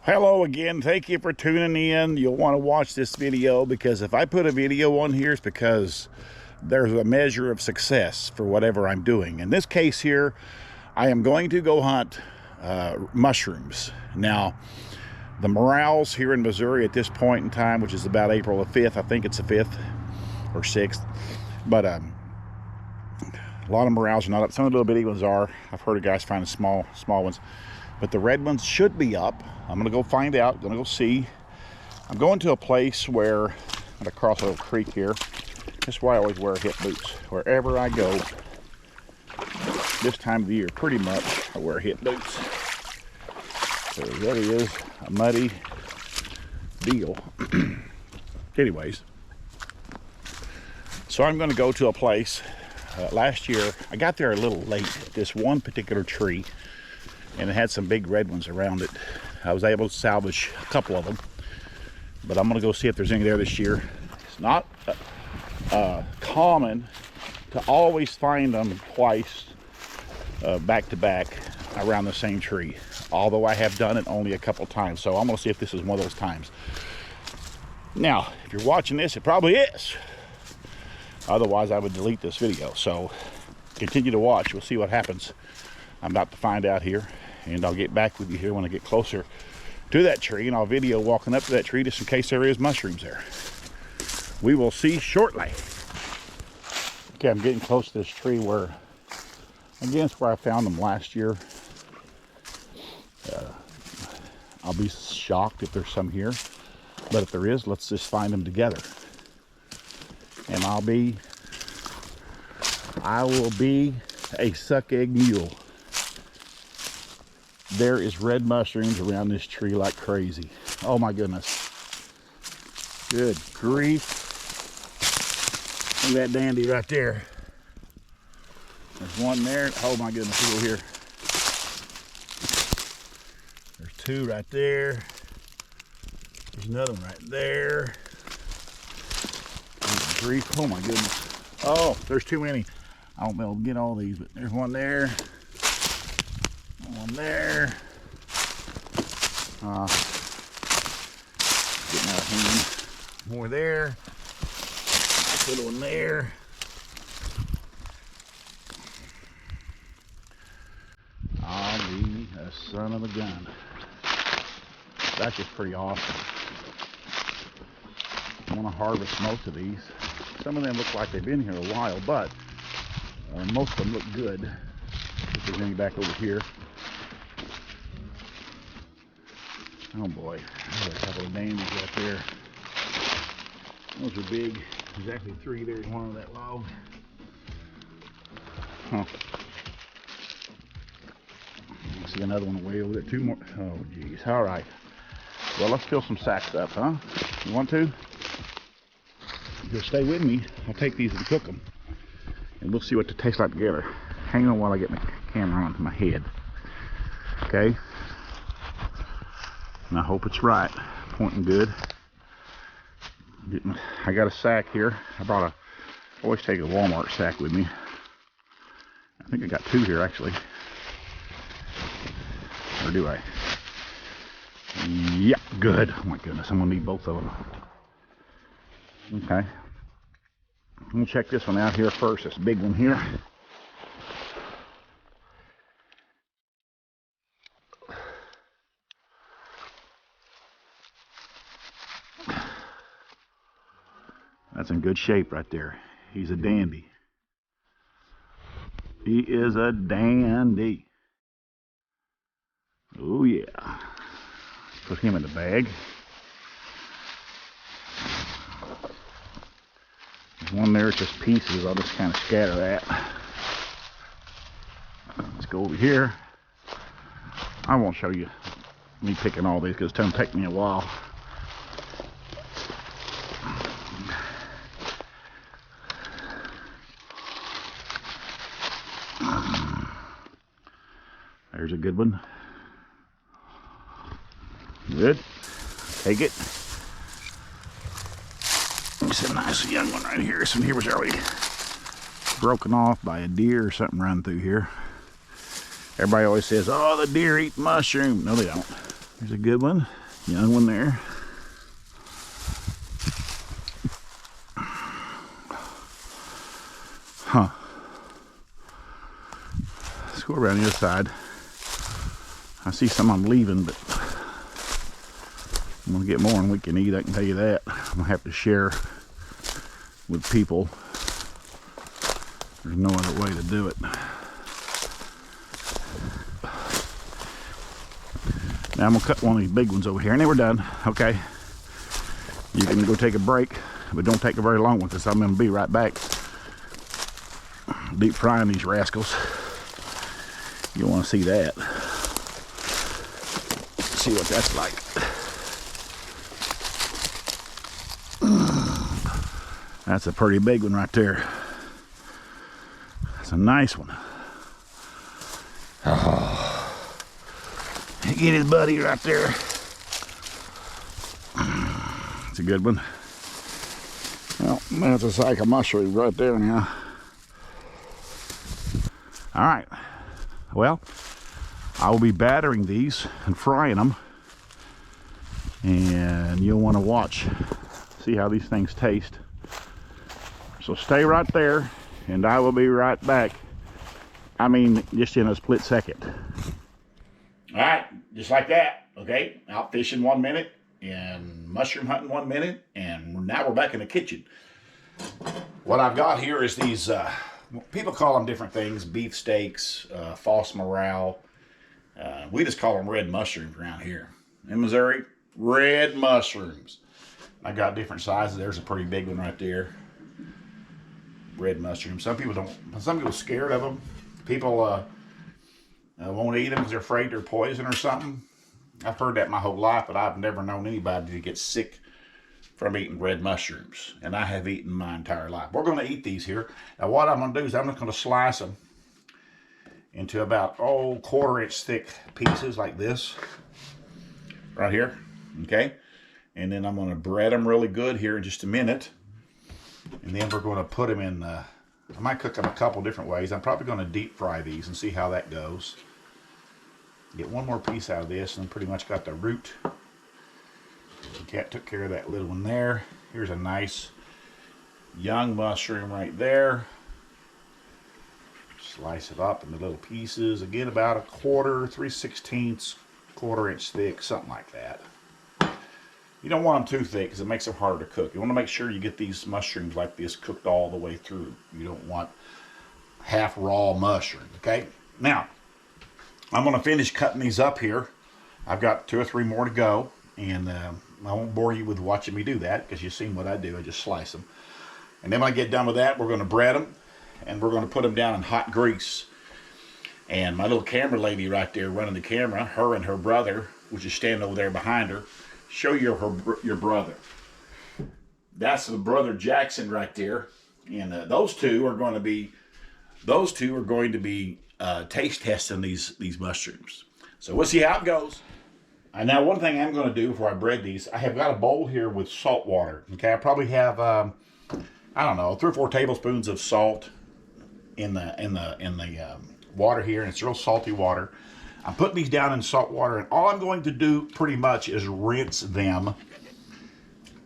Hello again. Thank you for tuning in. You'll want to watch this video because if I put a video on here, it's because there's a measure of success for whatever I'm doing. In this case here, I am going to go hunt mushrooms. Now, the morels here in Missouri at this point in time, which is about April the 5th, I think it's the 5th or 6th, but a lot of morels are not up. Some of the little bitty ones are. I've heard of guys finding small ones, but the red ones should be up. I'm gonna go find out, gonna go see. I'm going to a place where I'm gonna cross a little creek here. That's why I always wear hip boots. Wherever I go, this time of the year, pretty much, I wear hip boots. So that is a muddy deal. Anyways, so I'm gonna go to a place. Last year, I got there a little late at this one particular tree, and it had some big red ones around it. I was able to salvage a couple of them, but I'm gonna go see if there's any there this year. It's not common to always find them twice back to back around the same tree, although I have done it only a couple times. So I'm gonna see if this is one of those times. Now, if you're watching this, it probably is. Otherwise, I would delete this video. So continue to watch. We'll see what happens. I'm about to find out here, and I'll get back with you here when I get closer to that tree, and I'll video walking up to that tree just in case there is mushrooms there. We will see shortly. Okay, I'm getting close to this tree where, again, it's where I found them last year. I'll be shocked if there's some here, but if there is, let's just find them together. And I will be a suck egg mule. There is red mushrooms around this tree like crazy. Oh my goodness. Good grief. Look at that dandy right there. There's one there. Oh my goodness, look over here. There's two right there. There's another one right there. Good grief. Oh my goodness. Oh, there's too many. I won't be able to get all these, but there's one there. One there. Getting out of hand. More there. Little one there. I'll be a son of a gun. That's just pretty awesome. I want to harvest most of these. Some of them look like they've been here a while, but most of them look good. If there's any back over here. Oh boy, there's a couple of dandies right there. Those are big. There's actually three. There's one on that log. Huh. See another one way over there. Two more. Oh geez. All right. Well, let's fill some sacks up, huh? You want to? Just stay with me. I'll take these and cook them, and we'll see what they taste like together. Hang on while I get my camera onto my head. Okay. And I hope it's right. Pointing good. I got a sack here. I always take a Walmart sack with me. I think I got two here actually. Or do I? Yep, good. Oh my goodness, I'm gonna need both of them. Okay. I'm gonna check this one out here first. This big one here. That's in good shape right there. He's a dandy. He is a dandy. Oh yeah. Put him in the bag. There's one there, it's just pieces. I'll just kind of scatter that. Let's go over here. I won't show you me picking all these because it's going to take me a while. There's a good one. Good. Take it. There's a nice young one right here. This one here was already broken off by a deer or something running through here. Everybody always says, oh, the deer eat mushroom. No, they don't. There's a good one. Young one there. Huh. Let's go around the other side. I see some I'm leaving, but I'm gonna get more than we can eat, I can tell you that. I'm gonna have to share with people. There's no other way to do it. Now I'm gonna cut one of these big ones over here, and then we're done. Okay. You can go take a break, but don't take a very long one, because I'm gonna be right back. Deep frying these rascals. You want to see that. See what that's like. That's a pretty big one right there. That's a nice one. Oh. Get his buddy right there. It's a good one. Well, that's a sack of mushrooms right there now. All right, well, I will be battering these and frying them, and you'll want to watch, see how these things taste. So stay right there, and I will be right back. I mean, just in a split second. All right, just like that, okay? Out fishing 1 minute, and mushroom hunting 1 minute, and now we're back in the kitchen. What I've got here is these, people call them different things, beef steaks, false morale. We just call them red mushrooms around here. In Missouri, red mushrooms. I got different sizes. There's a pretty big one right there. Red mushrooms. Some people are scared of them. People won't eat them because they're afraid they're poison or something. I've heard that my whole life, but I've never known anybody to get sick from eating red mushrooms, and I have eaten my entire life. We're going to eat these here. Now what I'm going to do is I'm just going to slice them into about 1/4 inch thick pieces like this right here, okay? And then I'm going to bread them really good here in just a minute, and then we're going to put them in, I might cook them a couple different ways. I'm probably going to deep fry these and see how that goes. Get one more piece out of this, and I'm pretty much got the root. The cat took care of that little one there. Here's a nice young mushroom right there. Slice it up into little pieces. Again, about 1/4, 3/16, 1/4 inch thick, something like that. You don't want them too thick because it makes them harder to cook. You want to make sure you get these mushrooms like this cooked all the way through. You don't want half raw mushroom, okay? Now, I'm going to finish cutting these up here. I've got 2 or 3 more to go, and I won't bore you with watching me do that because you've seen what I do. I just slice them. And then when I get done with that, we're going to bread them, and we're going to put them down in hot grease. And my little camera lady right there running the camera, her and her brother, which is standing over there behind her, show you your brother. That's the brother Jackson right there. And those two are going to be taste testing these mushrooms. So we'll see how it goes. And now one thing I'm going to do before I bread these, I have got a bowl here with salt water. Okay, I probably have I don't know, 3 or 4 tablespoons of salt in the water here, and it's real salty water. I'm putting these down in salt water, and all I'm going to do pretty much is rinse them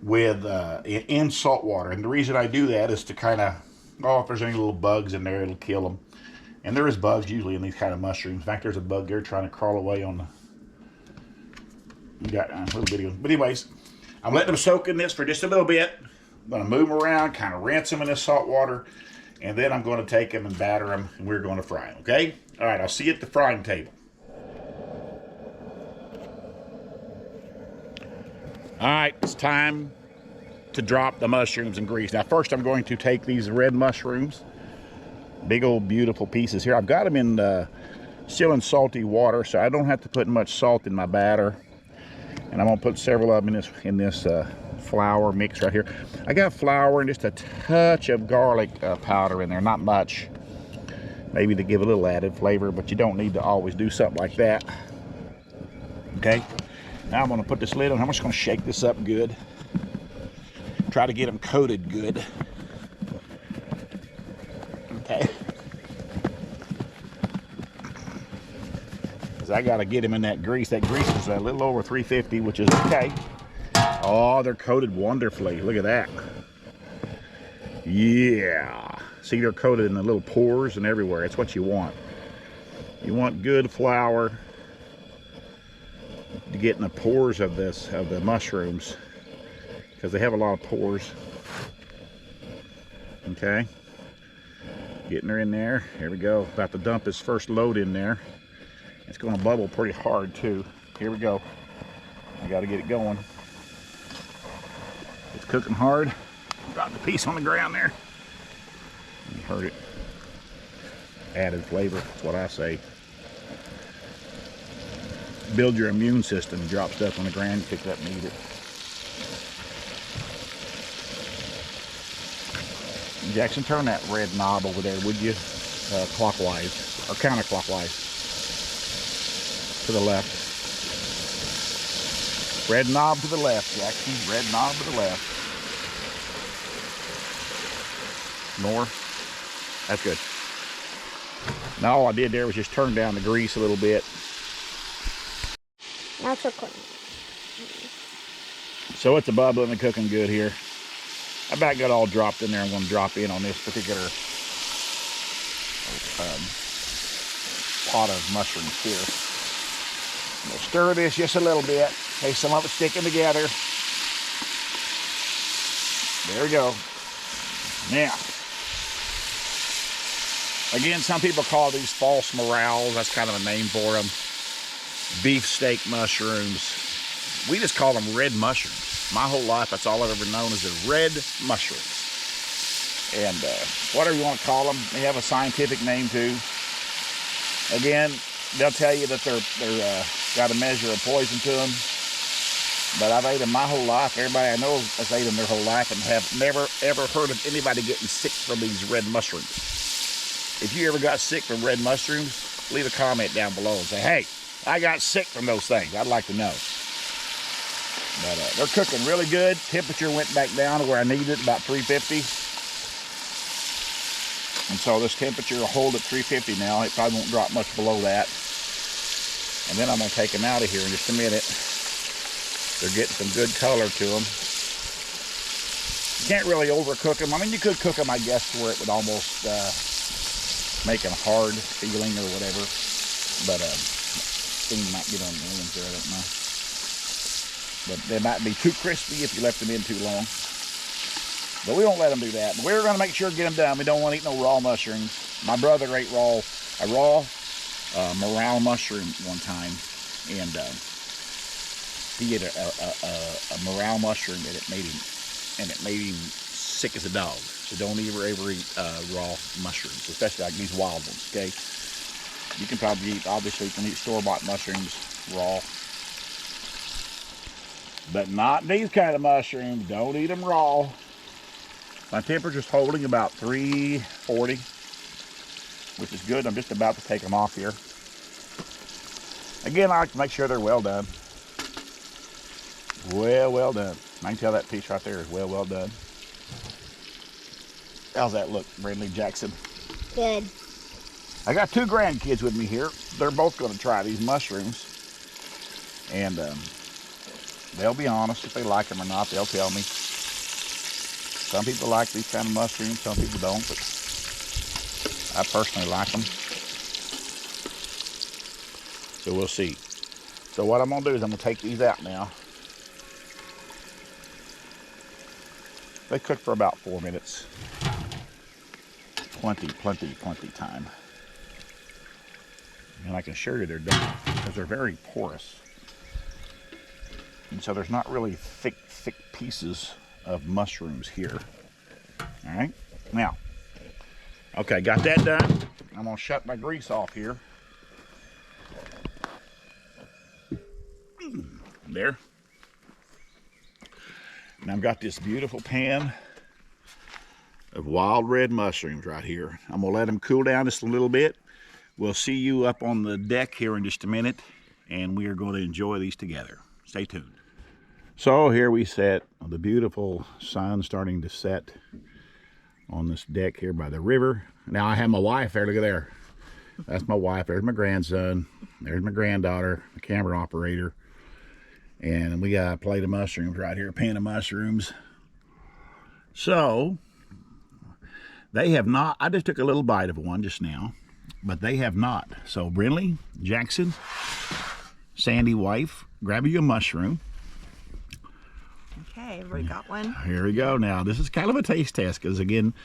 with in salt water. And the reason I do that is to kind of, if there's any little bugs in there, it'll kill them. And there is bugs usually in these kind of mushrooms. In fact, there's a bug there trying to crawl away on the. You got a little video. But anyways, I'm letting them soak in this for just a little bit. I'm going to move them around, kind of rinse them in this salt water, and then I'm going to take them and batter them, and we're going to fry them, okay? All right, I'll see you at the frying table. All right, it's time to drop the mushrooms and grease. Now, first I'm going to take these red mushrooms, big old beautiful pieces here. I've got them in still in salty water, so I don't have to put much salt in my batter. And I'm gonna put several of them in this flour mix right here. I got flour and just a touch of garlic powder in there, not much. Maybe to give a little added flavor, but you don't need to always do something like that. Okay, now I'm gonna put this lid on. I'm just gonna shake this up good. Try to get them coated good. Okay. because I got to get him in that grease. That grease is a little over 350, which is okay. Oh, they're coated wonderfully. Look at that. Yeah. See, they're coated in the little pores and everywhere. It's what you want. You want good flour to get in the pores of the mushrooms, because they have a lot of pores. Okay. Getting her in there. Here we go. About to dump his first load in there. It's going to bubble pretty hard too. Here we go. I got to get it going. It's cooking hard. Dropped the piece on the ground there. You heard it. Added flavor. That's what I say. Build your immune system. Drop stuff on the ground, pick it up and eat it. Jackson, turn that red knob over there, would you? Clockwise or counterclockwise. To the left. Red knob to the left, Jackson. Red knob to the left. More. That's good. Now all I did there was just turn down the grease a little bit. Now it's recording. So it's a bubbling and cooking good here. I about got all dropped in there. I'm going to drop in on this particular pot of mushrooms here. I'm going to stir this just a little bit. Hey, some of it's sticking together. There we go. Now, again, some people call these false morels. That's kind of a name for them. Beefsteak mushrooms. We just call them red mushrooms. My whole life, that's all I've ever known is the red mushrooms. And whatever you want to call them, they have a scientific name too. Again, they'll tell you that they're got a measure of poison to them. But I've ate them my whole life. Everybody I know has ate them their whole life and have never ever heard of anybody getting sick from these red mushrooms. If you ever got sick from red mushrooms, leave a comment down below and say, hey, I got sick from those things. I'd like to know. But they're cooking really good. Temperature went back down to where I needed it, about 350. And so this temperature will hold at 350 now. It probably won't drop much below that. And then I'm going to take them out of here in just a minute. They're getting some good color to them. You can't really overcook them. I mean, you could cook them, I guess, to where it would almost make a hard feeling or whatever. But steam might get on the ends there, I don't know. But they might be too crispy if you left them in too long. But we won't let them do that. But we're going to make sure to get them done. We don't want to eat no raw mushrooms. My brother ate a raw morel mushroom one time. And he ate a morel mushroom and it made him sick as a dog. So don't ever eat raw mushrooms, especially like these wild ones, okay? You can probably eat, obviously you can eat store-bought mushrooms raw. But not these kind of mushrooms. Don't eat them raw. My temperature's holding about 340, which is good. I'm just about to take them off here. Again, I like to make sure they're well done. Well done. I can tell that piece right there is well done. How's that look, Brindley Jackson? Good. I got two grandkids with me here. They're both going to try these mushrooms. And they'll be honest if they like them or not. They'll tell me. Some people like these kind of mushrooms, some people don't, but I personally like them. So we'll see. So what I'm going to do is I'm going to take these out now. They cook for about 4 minutes. Plenty time. And I can assure you they're done because they're very porous. And so there's not really thick pieces of mushrooms here. All right, now, okay, got that done. I'm gonna shut my grease off here. There. And I've got this beautiful pan of wild red mushrooms right here. I'm gonna let them cool down just a little bit. We'll see you up on the deck here in just a minute, and we are going to enjoy these together. Stay tuned. So here we sit, the beautiful sun starting to set on this deck here by the river. Now I have my wife there, look at there. That's my wife. There's my grandson. There's my granddaughter, the camera operator. And we got a plate of mushrooms right here, a pan of mushrooms. So, they have not, I just took a little bite of one just now, but they have not. So, Brinley, Jackson, Sandy, wife, grab you a mushroom. Okay, we got one. Here we go. Now, this is kind of a taste test because, again,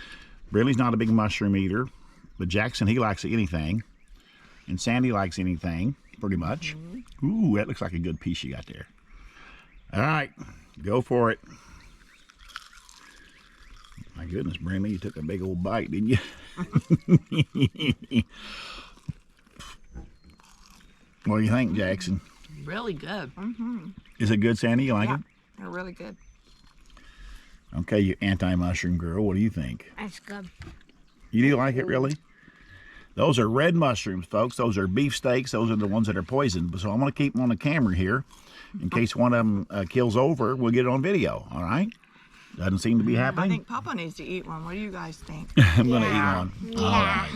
Brinley's not a big mushroom eater, but Jackson, he likes anything. And Sandy likes anything, pretty much. Ooh, that looks like a good piece you got there. All right, go for it. My goodness, Brinley, you took a big old bite, didn't you? What do you think, Jackson? Really good. Is it good, Sandy? You like Yeah, it? they're really good. Okay, you anti-mushroom girl, what do you think? That's good. You do like it, really? Those are red mushrooms, folks. Those are beefsteaks. Those are the ones that are poisoned. So I'm going to keep them on the camera here. In case one of them kills over, we'll get it on video, all right? Doesn't seem to be I happening. think Papa needs to eat one. What do you guys think? I'm going to eat one. Yeah.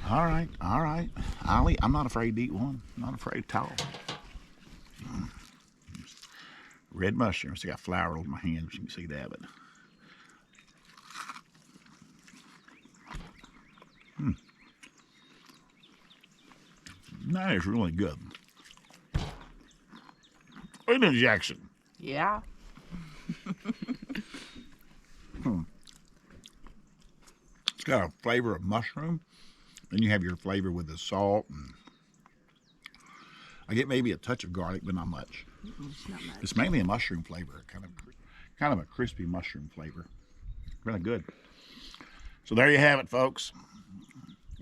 All right, all right. I'll eat. I'm not afraid to eat one. Not afraid at all. Red mushrooms. I got flour on my hands. You can see that, but that is really good. Ain't it, Jackson? Yeah. It's got a flavor of mushroom. Then you have your flavor with the salt. And I get maybe a touch of garlic, but not much. It's not much. It's mainly a mushroom flavor, kind of a crispy mushroom flavor. Really good. So there you have it, folks.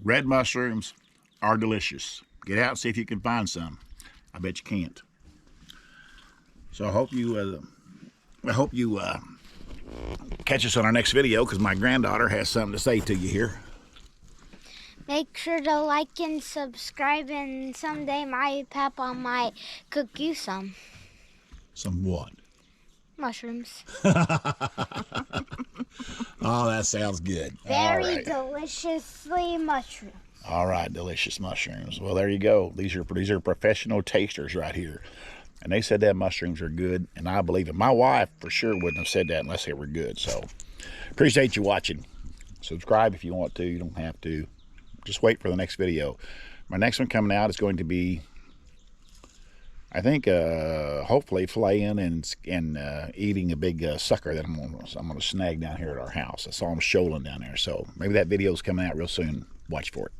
Red mushrooms are delicious. Get out and see if you can find some. I bet you can't. So I hope you catch us on our next video because my granddaughter has something to say to you here. Make sure to like and subscribe, and someday my papa might cook you some Some what? mushrooms. Oh, that sounds good. Very deliciously mushrooms. All right, delicious mushrooms. Well, there you go. These are professional tasters right here. And they said that mushrooms are good, and I believe it. My wife for sure wouldn't have said that unless they were good. So, appreciate you watching. Subscribe if you want to. You don't have to. Just wait for the next video. My next one coming out is going to be, I think, hopefully filleting and eating a big sucker that I'm gonna snag down here at our house. I saw him shoaling down there. So maybe that video is coming out real soon. Watch for it.